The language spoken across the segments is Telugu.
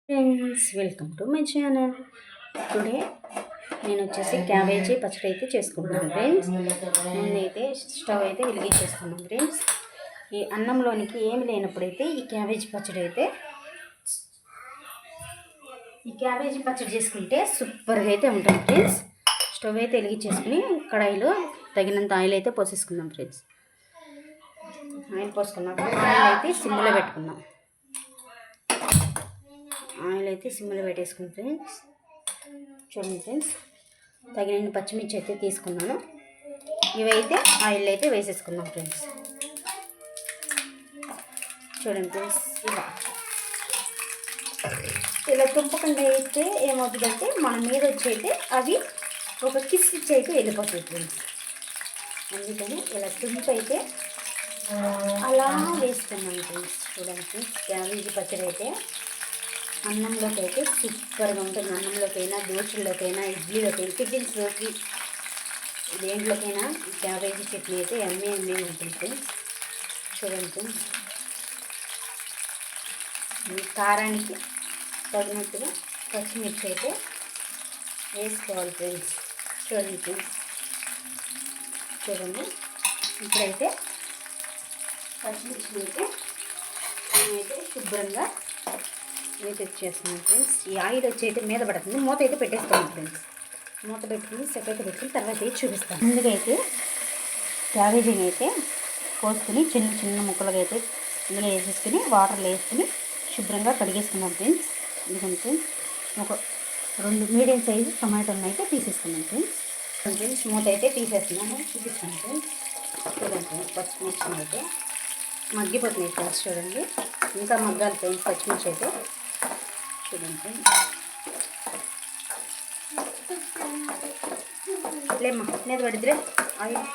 Friends, welcome to my channel. Today నేను వచ్చేసి క్యాబేజీ పచ్చడి అయితే చేసుకుంటున్నాను ఫ్రెండ్స్. ముందైతే స్టవ్ అయితే వెలిగించేసుకున్నాను ఫ్రెండ్స్. ఈ అన్నంలోనికి ఏమి లేనప్పుడైతే ఈ క్యాబేజీ పచ్చడి చేసుకుంటే సూపర్గా అయితే ఉంటుంది ఫ్రెండ్స్. స్టవ్ అయితే వెలిగించేసుకుని కడాయిలో తగినంత ఆయిల్ అయితే పోసేసుకున్నాం ఫ్రెండ్స్. ఆయిల్ పోసుకున్నాక ఆయిల్ అయితే సిమ్లో పెట్టుకున్నాం. ఆయిల్ అయితే సిమ్లో పెట్టేసుకుని ఫ్రెండ్స్. చూడండి ఫ్రెండ్స్, తగిన పచ్చిమిర్చి అయితే తీసుకున్నాను. ఇవైతే ఆయిల్ అయితే వేసేసుకున్నాం ఫ్రెండ్స్. చూడండి ఫ్రెండ్స్, ఇలా తుంపకుండా అయితే ఏమవుతుందంటే మన మీద వచ్చి అయితే అవి ఒక కిస్ ఇచ్చి అయితే వెళ్ళిపోతాయి ఫ్రెండ్స్. అందుకని ఇలా తుంపు అయితే అలా వేసుకున్నాం ఫ్రెండ్స్. చూడండి ఫ్రెండ్స్, క్యాబేజీ పచ్చడి అయితే అన్నంలోకి అయితే సూపర్గా ఉంటుంది. అన్నంలోకైనా, దోశల్లోకైనా, ఇడ్లీలోకైనా, టిఫిన్స్లోకి, దేంట్లోకైనా క్యాబేజీ చట్నీ అయితే ఎమ్మె ఉంటుంది. చూడండి, ఈ కారానికి తగినట్టుగా పచ్చిమిర్చి అయితే వేసుకోవాలి ఫ్రెండ్స్. చూడండి, ఇప్పుడైతే పచ్చిమిర్చి అయితే శుభ్రంగా అయితే వచ్చేస్తున్నాం ఫ్రెండ్స్. ఈ ఆయిల్ వచ్చి అయితే మీద పడుతుంది. మూత అయితే పెట్టేస్తాను ఫ్రెండ్స్. మూత పెట్టుకుని సెపరేట్ పెట్టుకుని తర్వాత అయితే చూపిస్తాను. ముందుగా అయితే క్యాబేజీని అయితే కోసుకుని చిన్న చిన్న ముక్కలుగా అయితే ఇందులో వేసేసుకుని వాటర్లో వేసుకుని శుభ్రంగా కడిగేసుకున్నాం ఫ్రెండ్స్. ఎందుకంటే ఒక 2 మీడియం సైజు టమాటోలను అయితే తీసేసుకున్నాం ఫ్రెండ్స్. మూత అయితే తీసేస్తున్నాను, చూపిస్తాను ఫ్రెండ్స్. చూడండి, పచ్చిమిర్చి అయితే మగ్గిపోతున్నాయి ఫ్రెండ్స్. చూడండి, ఇంకా మగ్గాలి ఫ్రెండ్స్ పచ్చిమిర్చి అయితే. చూడండి, లేమ్మా మీద పడిద్రే ఆయిల్.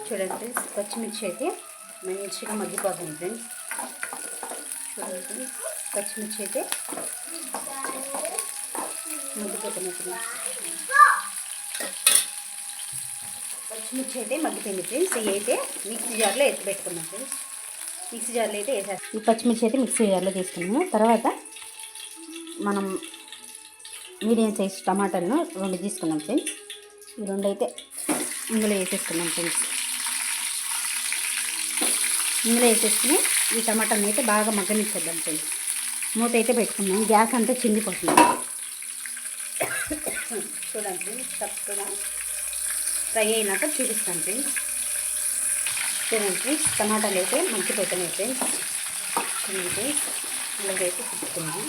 చూడండి ఫ్రెండ్స్, పచ్చిమిర్చి అయితే మంచిగా మగ్గిపోతుంది ఫ్రెండ్స్. చూడండి, పచ్చిమిర్చి అయితే మగ్గిపోతుంది ఫ్రెండ్స్. పచ్చిమిర్చి అయితే మగ్గిపోయింది ఫ్రెండ్స్. ఇవి అయితే మిక్సీ జార్లో ఎత్తి పెట్టుకున్నాం ఫ్రెండ్స్. మిక్సీ జార్లో అయితే వేసేస్తాం. ఈ పచ్చిమిర్చి అయితే మిక్సీ జార్లో తీసుకున్నాము. తర్వాత మనం మీడియం సైజ్ టమాటాలను 2 తీసుకున్నాం ఫ్రెండ్స్. ఈ 2 అయితే ఇందులో వేసేసుకున్నాం ఫ్రెండ్స్. ఇందులో వేసేసుకుని ఈ టమాటాలను అయితే బాగా మగ్గనిచ్చేద్దాం ఫ్రెండ్స్. మూత అయితే పెట్టుకున్నాం. గ్యాస్ అంతా చిందిపోతుంది. చూడండి ఫ్రెండ్స్, చక్కగా ఫ్రై అయినాక చూపిస్తాను ఫ్రెండ్స్. చూడండి ఫ్రెండ్స్, టమాటాలు అయితే మగ్గిపోతున్నాయి ఫ్రెండ్స్. చూడండి, ఇలాగైతే తిప్పుకున్నాం.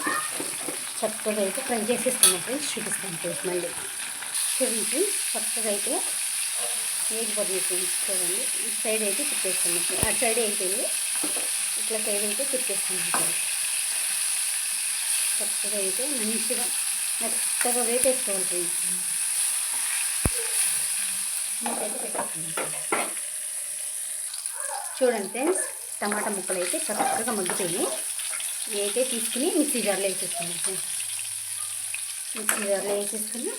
చక్కగా అయితే ఫ్రై చేసేస్తున్నాం ఫ్రెండ్స్. చూపిస్తాను ఫ్రెండ్స్ మళ్ళీ. చూడండి ఫ్రెండ్స్, చక్కగా అయితే వేగిపోతుంది ఫ్రెండ్స్. చూడండి, ఈ సైడ్ అయితే తిప్పేస్తున్నాం. అటు సైడ్ అయిపోయింది, ఇట్లా సైడ్ అయితే తిప్పేస్తున్నాం ఫ్రెండ్స్. చక్కగా అయితే మంచిగా మెత్తగా వేపేసుకోవాలి ఫ్రెండ్స్. అయితే పెట్టేస్తున్నాం. చూడండి ఫ్రెండ్స్, టమాటా ముక్కలు అయితే చక్కగా మగ్గిపోయి అయితే తీసుకుని మిక్సీ జార్లో వేసేసుకున్నాం ఫ్రెండ్స్. మిక్సీ జార్లో వేసేసుకుని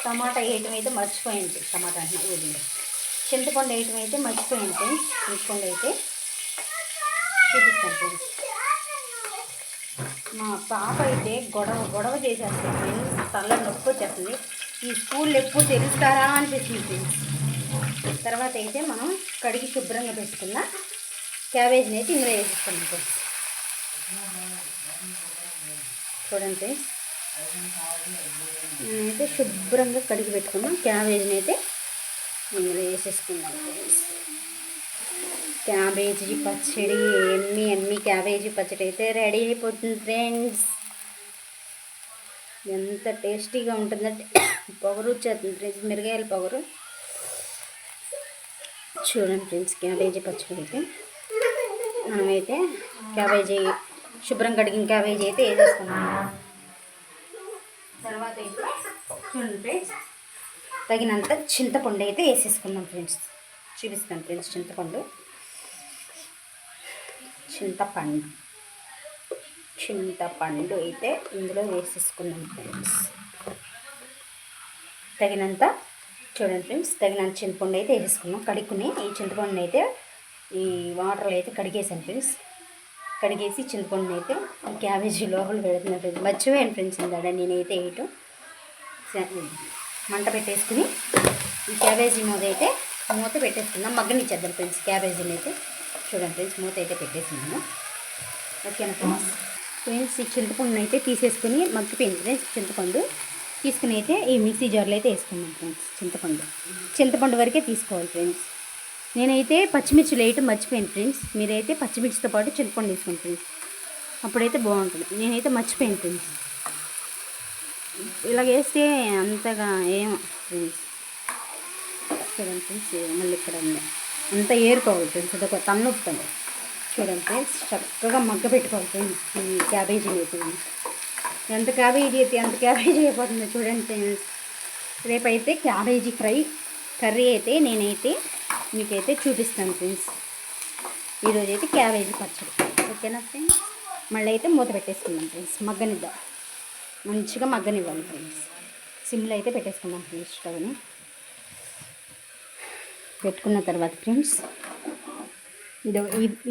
టమాటా వేయటం అయితే మర్చిపోయింది. టమాటా అంటే చింతపండు వేయటం అయితే మర్చిపోయింది ఫ్రెండ్స్. చింతపండు అయితే చూపిస్తాను ఫ్రెండ్స్. మా పాప అయితే గొడవ చేసేస్తుంది ఫ్రెండ్స్. తల నొప్పి వచ్చేస్తుంది. ఈ స్కూల్లో ఎప్పుడు తెలుస్తారా అనిపిస్తుంది ఫ్రెండ్స్. తర్వాత అయితే మనం కడిగి శుభ్రంగా పెట్టుకున్న క్యాబేజీని అయితే ఇందులో వేసేసుకున్నాం ఫ్రెండ్స్. చూడండి ఫ్రెండ్స్, నేనైతే శుభ్రంగా కడిగి పెట్టుకున్నాం క్యాబేజీని అయితే ఇందులో వేసేసుకున్నాం ఫ్రెండ్స్. క్యాబేజీ పచ్చడి ఎమ్మి క్యాబేజీ పచ్చడి అయితే రెడీ అయిపోతుంది ఫ్రెండ్స్. ఎంత టేస్టీగా ఉంటుందంటే పొగరు వచ్చేస్తుంది ఫ్రెండ్స్, మిరగాయల పొగరు. చూడండి ఫ్రెండ్స్, క్యాబేజీ పచ్చడి అయితే మనమైతే క్యాబేజీ శుభ్రం కడిగిన క్యాబేజీ అయితే వేసేసుకున్నాం. తర్వాత అయితే చూడండి ఫ్రెండ్స్, తగినంత చింతపండు అయితే వేసేసుకున్నాం ఫ్రెండ్స్. చూపిస్తాను ఫ్రెండ్స్, చింతపండు అయితే ఇందులో వేసేసుకున్నాం ఫ్రెండ్స్. తగినంత చూడండి ఫ్రెండ్స్, తగినంత చింతపండు అయితే వేసేసుకున్నాం. కడుక్కుని ఈ చింతపండు అయితే ఈ వాటర్లో అయితే కడిగేసాను ఫ్రెండ్స్. కడిగేసి చింతపండుని అయితే క్యాబేజీ లోపల పెడుతున్నా ఫ్రెండ్స్. మర్చిపోయాను ఫ్రెండ్స్ ఇందాడ నేనైతే వేయటం. మంట పెట్టేసుకుని ఈ క్యాబేజీ మూత పెట్టేసుకుందాం. మగ్గనిచ్చేద్దాం ఫ్రెండ్స్ క్యాబేజీని అయితే. చూడండి ఫ్రెండ్స్, మూత అయితే పెట్టేసినాను. ఓకేనా ఫ్రెండ్స్, ఈ చింతపండుని అయితే తీసేసుకుని మగ్గిపోయింది ఫ్రెండ్స్. చింతపండు తీసుకుని అయితే ఈ మిక్సీ జార్లో అయితే వేసుకున్నాను ఫ్రెండ్స్. చింతపండు వరకే తీసుకోవాలి ఫ్రెండ్స్. నేనైతే పచ్చిమిర్చి వేయటం మర్చిపోయాను ఫ్రెండ్స్. మీరైతే పచ్చిమిర్చితో పాటు చింతపండు వేసుకోండి ఫ్రెండ్స్, అప్పుడైతే బాగుంటుంది. నేనైతే మర్చిపోయాను ఫ్రెండ్స్. ఇలాగ వేస్తే అంతగా ఏమో ఫ్రెండ్స్. చూడండి ఫ్రెండ్స్, మళ్ళీ ఇక్కడ ఉంది అంతా ఏరుకోవాలి ఫ్రెండ్స్. అదొక తలనొప్పండి. చూడండి ఫ్రెండ్స్, చక్కగా మగ్గ పెట్టుకోవాలి ఫ్రెండ్స్ ఈ క్యాబేజీ అయితే. ఎంత క్యాబేజీ అయితే అంత క్యాబేజీ అయిపోతుంది చూడండి ఫ్రెండ్స్. రేపైతే క్యాబేజీ ఫ్రై కర్రీ అయితే నేనైతే మీకైతే చూపిస్తాను ఫ్రెండ్స్. ఈరోజైతే క్యాబేజీ పచ్చడి. ఓకేనా ఫ్రెండ్స్, మళ్ళీ అయితే మూత పెట్టేసుకుందాం ఫ్రెండ్స్. మగ్గనిద్దాం, మంచిగా మగ్గనివ్వాలి ఫ్రెండ్స్. సిమ్లో అయితే పెట్టేసుకుందాం ఫ్రెండ్స్. స్టవ్ని పెట్టుకున్న తర్వాత ఫ్రెండ్స్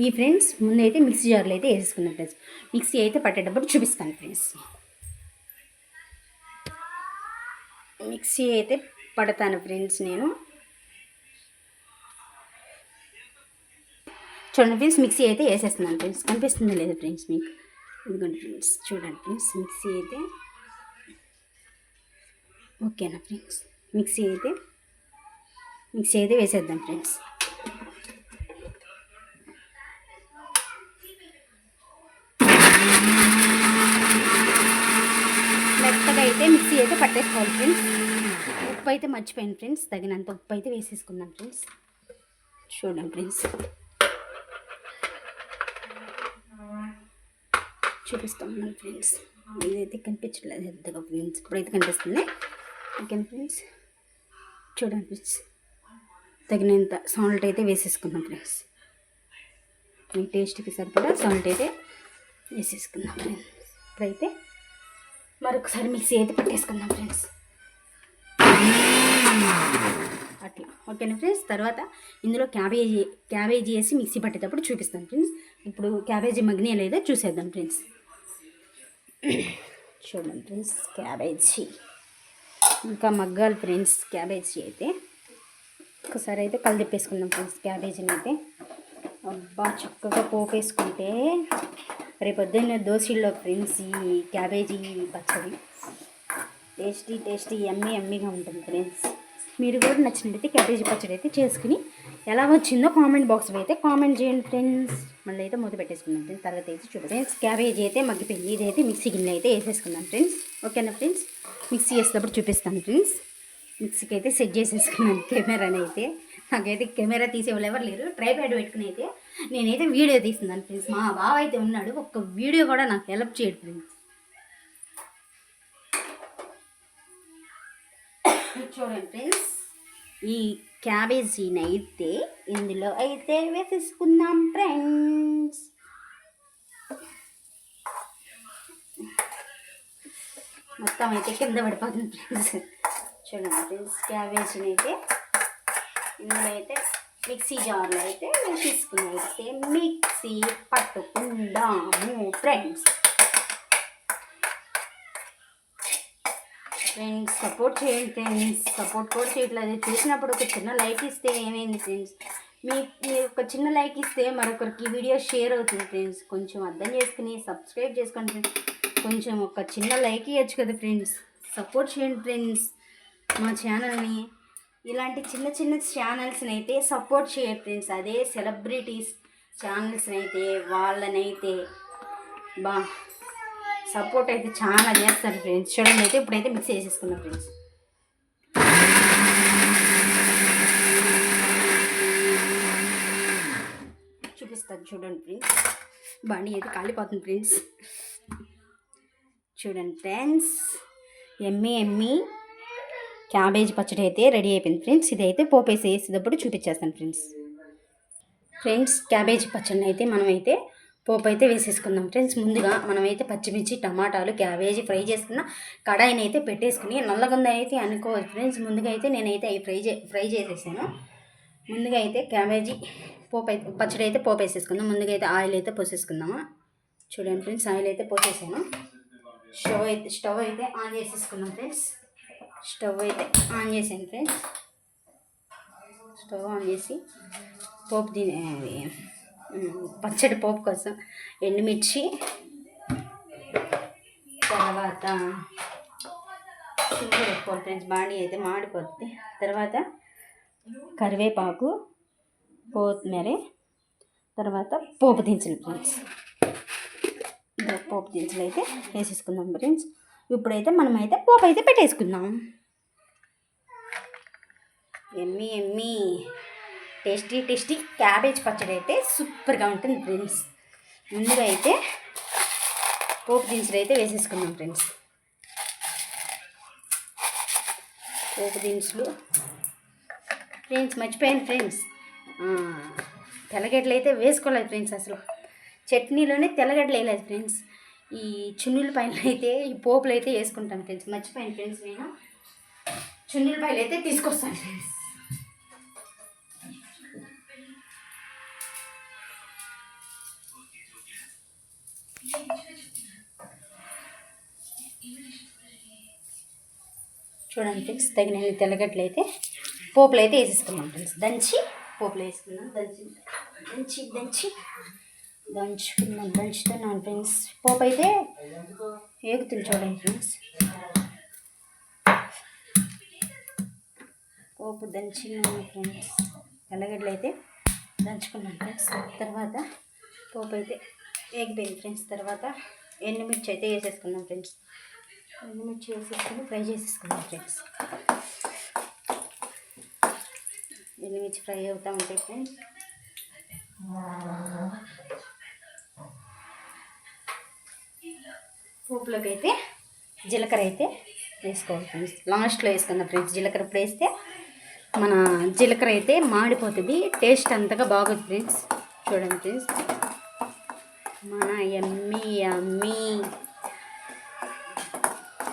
ఈ ఫ్రెండ్స్ ముందైతే మిక్సీ జార్లో అయితే వేసేసుకున్నాం ఫ్రెండ్స్. మిక్సీ అయితే పట్టేటప్పుడు చూపిస్తాను ఫ్రెండ్స్. మిక్సీ అయితే పడతాను ఫ్రెండ్స్ నేను. చూడండి ఫ్రెండ్స్, మిక్సీ అయితే వేసేస్తున్నాను ఫ్రెండ్స్. కనిపిస్తుంది లేదు ఫ్రెండ్స్ మీకు? ఎందుకంటే ఫ్రెండ్స్ చూడండి ఫ్రెండ్స్, మిక్సీ అయితే ఓకేనా ఫ్రెండ్స్. మిక్సీ అయితే వేసేద్దాం ఫ్రెండ్స్. మెత్తగా అయితే మిక్సీ అయితే పట్టేసుకోవాలి ఫ్రెండ్స్. ఉప్పు అయితే మర్చిపోయాను ఫ్రెండ్స్, తగినంత ఉప్పు అయితే వేసేసుకుందాం ఫ్రెండ్స్. చూడండి ఫ్రెండ్స్, చూపిస్తాను ఫ్రెండ్స్. ఇదైతే కనిపించట్లేదు పెద్దగా ఫ్రెండ్స్, ఇప్పుడైతే కనిపిస్తుంది. ఓకేనా ఫ్రెండ్స్, చూడండి ఫ్రెండ్స్, తగినంత సాల్ట్ అయితే వేసేసుకుందాం ఫ్రెండ్స్. మీ టేస్ట్కి సరిపడా సాల్ట్ అయితే వేసేసుకుందాం ఫ్రెండ్స్. ఇప్పుడైతే మరొకసారి మిక్సీ అయితే పట్టేసుకుందాం ఫ్రెండ్స్. అట్లా ఓకేనా ఫ్రెండ్స్. తర్వాత ఇందులో క్యాబేజీ వేసి మిక్సీ పట్టేటప్పుడు చూపిస్తాను ఫ్రెండ్స్. ఇప్పుడు క్యాబేజీ మగ్గినా లేదో చూసేద్దాం ఫ్రెండ్స్. చూడండి ఫ్రెండ్స్, క్యాబేజీ ఇంకా మగ్గాలి ఫ్రెండ్స్. క్యాబేజీ అయితే ఒకసారి అయితే కలిదిప్పేసుకుందాం ఫ్రెండ్స్. క్యాబేజీని అయితే అబ్బా చక్కగా పోపేసుకుంటే రేపొద్దున్న దోశల్లో ఫ్రెండ్స్ ఈ క్యాబేజీ పచ్చడి టేస్టీ ఎమ్మీగా ఉంటుంది ఫ్రెండ్స్. మీరు కూడా నచ్చినట్టయితే క్యాబేజీ పచ్చడి అయితే చేసుకుని ఎలా వచ్చిందో కామెంట్ బాక్స్లో అయితే కామెంట్ చేయండి ఫ్రెండ్స్. మళ్ళీ అయితే మూత పెట్టేసుకుందాం ఫ్రెండ్స్. తర్వాత అయితే చూడండి ఫ్రెండ్స్, క్యాబేజీ అయితే మగ్గిపోయింది. ఇదైతే మిక్సీ గిన్నె అయితే వేసేసుకుందాం ఫ్రెండ్స్. ఓకేనా ఫ్రెండ్స్, మిక్సీ వేసేటప్పుడు చూపిస్తాను ఫ్రెండ్స్. మిక్సీకి అయితే సెట్ చేసేసుకున్నాను కెమెరాని అయితే. నాకైతే కెమెరా తీసేవాళ్ళు ఎవరు లేరు. ట్రైప్యాడ్ పెట్టుకుని అయితే నేనైతే వీడియో తీస్తున్నాను ఫ్రెండ్స్. మా బావ అయితే ఉన్నాడు, ఒక్క వీడియో కూడా నాకు హెల్ప్ చేయడు ఫ్రెండ్స్. చూడండి ఫ్రెండ్స్, ఈ క్యాబేజీని అయితే ఇందులో అయితే వేసేసుకుందాం ఫ్రెండ్స్. మొత్తం అయితే కింద పడిపోతుంది ఫ్రెండ్స్. చూడండి ఫ్రెండ్స్, క్యాబేజీని అయితే ఇందులో అయితే మిక్సీ జార్లో అయితే వేసేసుకుని అయితే మిక్సీ పట్టుకుందాము ఫ్రెండ్స్. సపోర్ట్ చేయండి ఫ్రెండ్స్. సపోర్ట్ కూడా చేయట్లేదు. చూసినప్పుడు ఒక చిన్న లైక్ ఇస్తే ఏమైంది ఫ్రెండ్స్? మీరు ఒక చిన్న లైక్ ఇస్తే మరొకరికి వీడియో షేర్ అవుతుంది ఫ్రెండ్స్. కొంచెం అర్థం చేసుకుని సబ్స్క్రైబ్ చేసుకోండి ఫ్రెండ్స్. కొంచెం ఒక చిన్న లైక్ ఇవ్వచ్చు కదా ఫ్రెండ్స్. సపోర్ట్ చేయండి ఫ్రెండ్స్ మా ఛానల్ని. ఇలాంటి చిన్న ఛానల్స్ని అయితే సపోర్ట్ చేయండి ఫ్రెండ్స్. అదే సెలబ్రిటీస్ ఛానల్స్ని అయితే వాళ్ళనైతే సపోర్ట్ అయితే చాలా చేస్తారు ఫ్రెండ్స్. చూడండి అయితే ఇప్పుడైతే మిక్స్ చేసేసుకున్నాం ఫ్రెండ్స్. చూపిస్తాను చూడండి ఫ్రెండ్స్. బండి అయితే కాలిపోతుంది ఫ్రెండ్స్. చూడండి ఫ్రెండ్స్, ఎమ్మీ క్యాబేజీ పచ్చడి అయితే రెడీ అయిపోయింది ఫ్రెండ్స్. ఇదైతే పోపేసి వేసేటప్పుడు చూపించేస్తాను ఫ్రెండ్స్. క్యాబేజీ పచ్చడిని అయితే మనమైతే పోపు అయితే వేసేసుకుందాం ఫ్రెండ్స్. ముందుగా మనమైతే పచ్చిమిర్చి టమాటాలు క్యాబేజీ ఫ్రై చేసుకున్న కడాయిని అయితే పెట్టేసుకుని నల్లగొంద అయితే అనుకోవచ్చు ఫ్రెండ్స్. ముందుగా అయితే నేనైతే అవి ఫ్రై చేసేసాను. ముందుగా అయితే క్యాబేజీ పచ్చడి అయితే పోపు వేసేసుకుందాం. ముందుగా అయితే ఆయిల్ అయితే పోసేసుకుందాము. చూడండి ఫ్రెండ్స్, ఆయిల్ అయితే పోసేసాను. స్టవ్ అయితే ఆన్ చేసేసుకున్నాం ఫ్రెండ్స్. స్టవ్ అయితే ఆన్ చేసాను ఫ్రెండ్స్. స్టవ్ ఆన్ చేసి పోపు పచ్చడి పోపు కోసం ఎండుమిర్చి, తర్వాత సింపుల్ పెట్టుకోవాలి ఫ్రెండ్స్, బాడీ అయితే మాడిపోతుంది. తర్వాత కరివేపాకు, కొత్తిమీర, తర్వాత పోపు దినుసులు ఫ్రెండ్స్. పోపు దినుసులు అయితే వేసేసుకుందాం ఫ్రెండ్స్. ఇప్పుడైతే మనమైతే పోపు అయితే పెట్టేసుకుందాం. ఎమ్మి టేస్టీ క్యాబేజ్ పచ్చడి అయితే సూపర్గా ఉంటుంది ఫ్రెండ్స్. ముందుగా అయితే పోపు దినుసులు అయితే వేసేసుకుందాం ఫ్రెండ్స్. పోపు దినుసులు ఫ్రెండ్స్, మర్చిపోయాను ఫ్రెండ్స్, తెల్లగడ్డలు అయితే వేసుకోలేదు ఫ్రెండ్స్. అసలు చట్నీలోనే తెల్లగడ్డలు వేయలేదు ఫ్రెండ్స్. ఈ చున్నులపాయలు అయితే ఈ పోపులు అయితే వేసుకుంటాను ఫ్రెండ్స్. మర్చిపోయాను ఫ్రెండ్స్, నేను చున్నులపాయలు అయితే తీసుకొస్తాను ఫ్రెండ్స్. చూడండి ఫ్రెండ్స్, తగినన్ని తెల్లగడ్డలు అయితే పోపులు అయితే వేసేసుకున్నాం ఫ్రెండ్స్. దంచి పోపులు వేసుకున్నాం. దంచుతున్నాను ఫ్రెండ్స్. పోపు అయితే వేగుతుంది చూడండి ఫ్రెండ్స్. పోపు దంచినాను ఫ్రెండ్స్. తెల్లగడ్డలు అయితే దంచుకున్నాను ఫ్రెండ్స్. తర్వాత పోపు అయితే వేగిపోయింది ఫ్రెండ్స్. తర్వాత ఎండుమిర్చి అయితే వేసేసుకున్నాం ఫ్రెండ్స్. ఎండుమిర్చి వేసేసుకుని ఫ్రై చేసేసుకున్నాం ఫ్రెండ్స్. ఎండుమిర్చి ఫ్రై అవుతూ ఉంటాయి ఫ్రెండ్స్. పోపులోకి అయితే జీలకర్ర అయితే వేసుకోవాలి ఫ్రెండ్స్. లాస్ట్లో వేసుకుందాం ఫ్రెండ్స్. జీలకర్ర ఇప్పుడు వేస్తే మన జీలకర్ర అయితే మాడిపోతుంది, టేస్ట్ అంతగా బాగుంది ఫ్రెండ్స్. చూడండి ఫ్రెండ్స్, మన యమ్మీ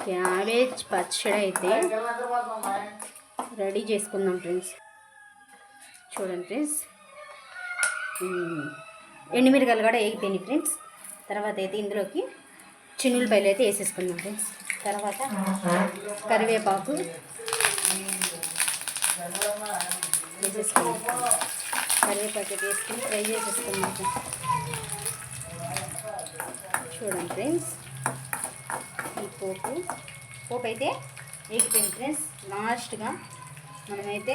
క్యాబేజ్ పచ్చడి అయితే రెడీ చేసుకుందాం ఫ్రెండ్స్. చూడండి ఫ్రెండ్స్, ఎండుమిరకాయలు కూడా వేగిపోయినాయి ఫ్రెండ్స్. తర్వాత అయితే ఇందులోకి చిన్నులపాయలు అయితే వేసేసుకుందాం ఫ్రెండ్స్. తర్వాత కరివేపాకు వేసేసుకుందాం. కరివేపాకు అయితే వేసుకుని ఫ్రై చేసేసుకుందాం ఫ్రెండ్స్. చూడండి ఫ్రెండ్స్, ఈ పోపు అయితే వేగిపోయింది ఫ్రెండ్స్. లాస్ట్గా మనమైతే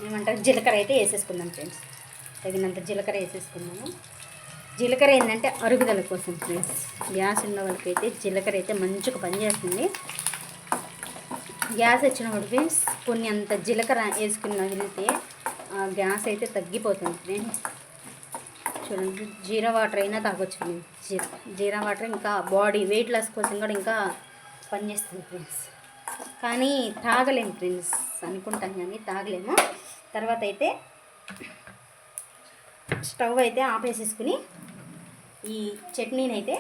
ఏమంటారు జీలకర్ర అయితే వేసేసుకుందాం ఫ్రెండ్స్. తగినంత జీలకర్ర వేసేసుకున్నాము. జీలకర్ర ఏంటంటే అరుగుదల కోసం ఫ్రెండ్స్. గ్యాస్ ఉన్న వాళ్ళకైతే జీలకర్ర అయితే మంచిగా పనిచేస్తుంది. గ్యాస్ వచ్చినప్పుడు ఫ్రెండ్స్ కొన్ని అంత జీలకర్ర వేసుకుని వదిలితే ఆ గ్యాస్ అయితే తగ్గిపోతుంది ఫ్రెండ్స్. చూడండి, జీరా వాటర్ అయినా తాగొచ్చు ఫ్రెండ్స్. జీరా వాటర్ ఇంకా బాడీ వెయిట్ లాస్ కోసం కూడా ఇంకా పనిచేస్తుంది ఫ్రెండ్స్. కానీ తాగలేము ఫ్రెండ్స్, అనుకుంటాం కానీ తాగలేము. తర్వాత అయితే స్టవ్ అయితే ఆపేసేసుకుని ఈ చట్నీని అయితే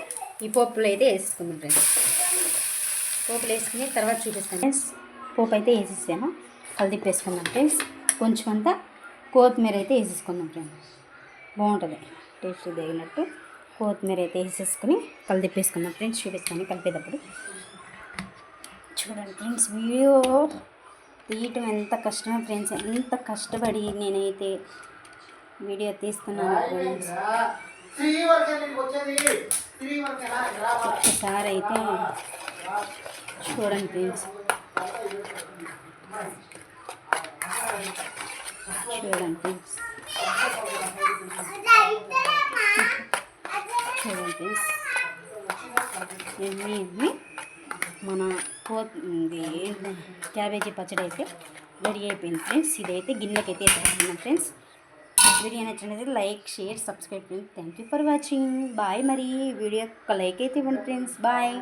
ఈ పోపులు అయితే వేసేసుకుందాం ఫ్రెండ్స్. పోపులు వేసుకుని తర్వాత చూపిస్తాను ఫ్రెండ్స్. పోపు అయితే వేసేసాను, కలిపి వేసుకుందాం ఫ్రెండ్స్. కొంచెం అంతా కొత్తిమీర అయితే వేసేసుకుందాం ఫ్రెండ్స్. బాగుంటుంది టేస్ట్ తగినట్టు కొత్తిమీర అయితే వేసేసుకుని కలిపేసుకుందాం ఫ్రెండ్స్. చూపిస్తాను కలిపేటప్పుడు. చూడండి ఫ్రెండ్స్, వీడియో తీయటం ఎంత కష్టమో ఫ్రెండ్స్. ఎంత కష్టపడి నేనైతే వీడియో తీస్తున్నాను ఫ్రెండ్స్. ఒకసారి అయితే చూడండి ఫ్రెండ్స్. చూడండి ఫ్రెండ్స్, చూడండి ఫ్రెండ్స్, ఎన్ని మన క్యాబేజీ పచ్చడి అయితే రెడీ అయిపోయింది ఫ్రెండ్స్. ఇదైతే గిన్నెకి అయితే వేసుకుంటున్నాం ఫ్రెండ్స్. వీడియో నచ్చినట్లయితే like, share, subscribe friends. Thank you for watching. Bye. మరి వీడియో ఒక లైక్ అయితే ఇవ్వండి ఫ్రెండ్స్. బాయ్.